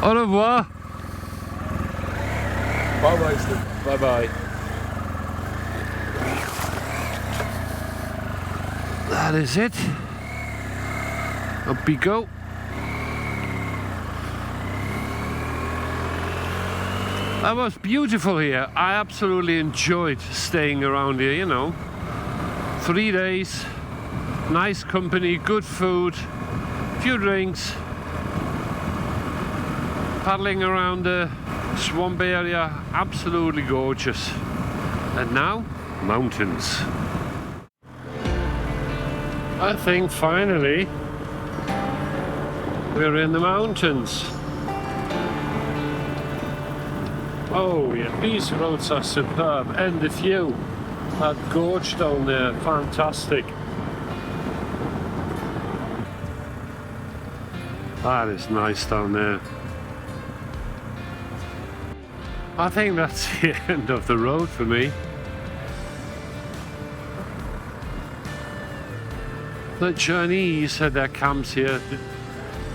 Au revoir. Bye-bye, Steve. Bye-bye. That is it. Up we go. That was beautiful here. I absolutely enjoyed staying around here, you know. 3 days, nice company, good food, few drinks, paddling around the swamp area, absolutely gorgeous. And now, mountains. I think finally we're in the mountains. Oh yeah, these roads are superb, and the view, that gorge down there, fantastic. That is nice down there. I think that's the end of the road for me. The Chinese had their camps here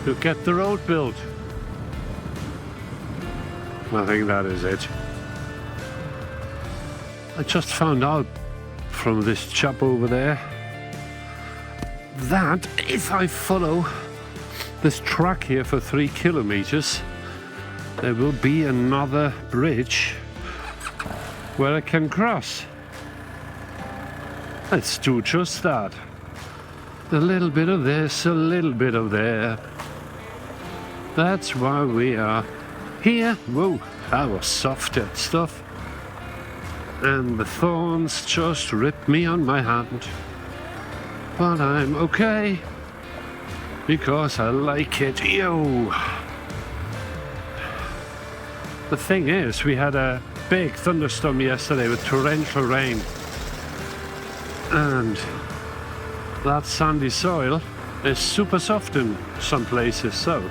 to get the road built. I think that is it. I just found out from this chap over there that if I follow this track here for 3 kilometers, there will be another bridge where I can cross. Let's do just that. A little bit of this, a little bit of there. That's why we are here. Whoa, that was soft stuff. And the thorns just ripped me on my hand. But I'm okay, because I like it. Yo! The thing is, we had a big thunderstorm yesterday with torrential rain. And that sandy soil is super soft in some places, so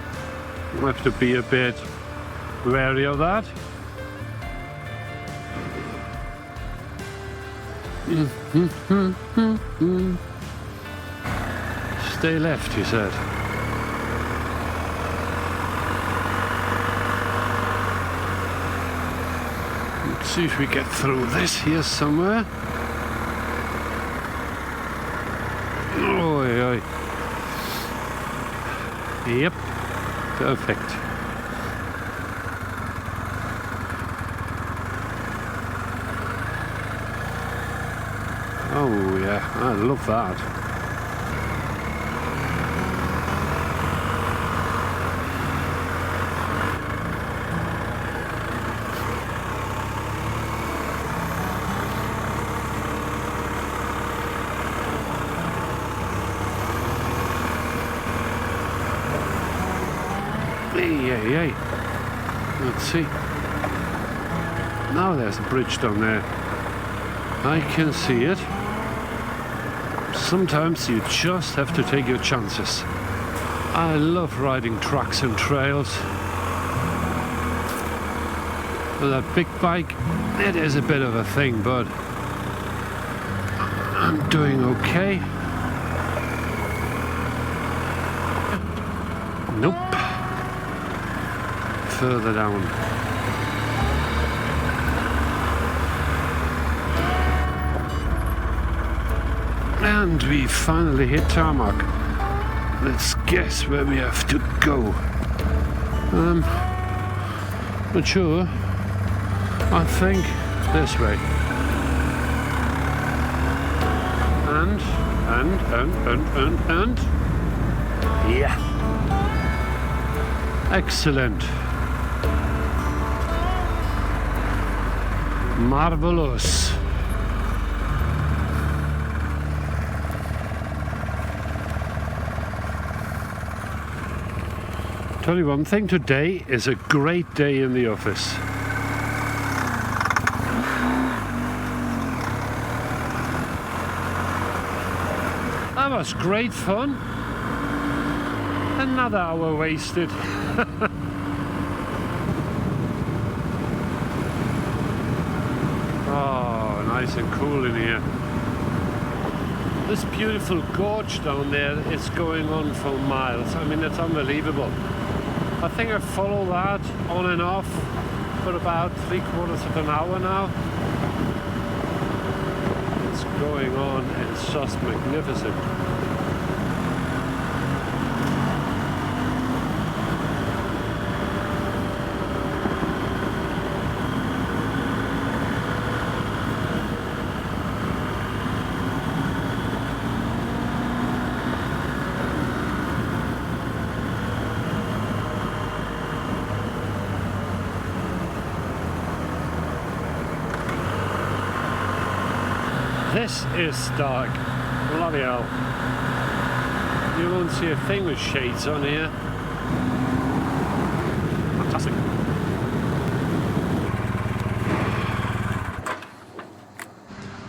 we have to be a bit wary of that. Stay left, he said. Let's see if we get through this here somewhere. Oi, oi. Yep, perfect. Oh yeah, I love that. Hey. Let's see. Now there's a bridge down there. I can see it. Sometimes you just have to take your chances. I love riding tracks and trails. With that big bike, it is a bit of a thing, but I'm doing okay. Nope. Further down. And we finally hit tarmac. Let's guess where we have to go. Not sure. I think this way. And. Yeah. Excellent. Marvelous. Tell you one thing, today is a great day in the office. That was great fun. Another hour wasted. Oh, nice and cool in here. This beautiful gorge down there is going on for miles. I mean, it's unbelievable. I think I follow that on and off for about 3/4 of an hour now. What's going on is just magnificent. This is dark. Bloody hell. You won't see a thing with shades on here. Fantastic.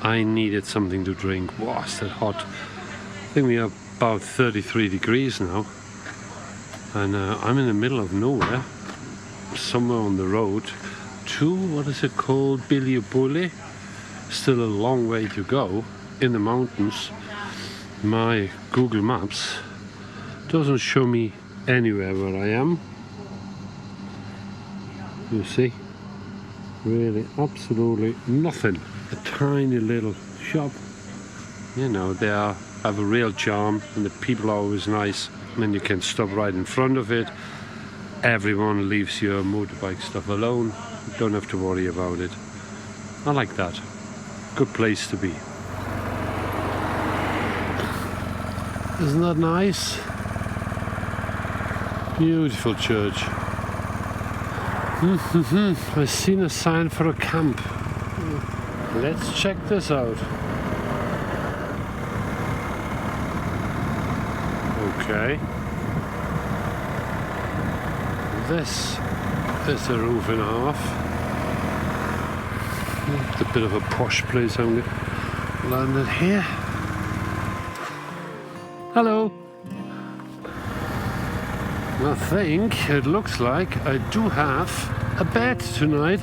I needed something to drink. Wow, it's that hot. I think we are about 33 degrees now. And I'm in the middle of nowhere. Somewhere on the road to, what is it called? Biliopole. Still a long way to go in the mountains. My Google Maps doesn't show me anywhere where I am. You see, really absolutely nothing. A tiny little shop, you know, they have a real charm and the people are always nice, and you can stop right in front of it. Everyone leaves your motorbike stuff alone. You don't have to worry about it. I like that. Good place to be. Isn't that nice? Beautiful church. I've seen a sign for a camp. Let's check this out. Okay. This is a roof and a half. It's a bit of a posh place. I'm landed here. Hello. I think it looks like I do have a bed tonight.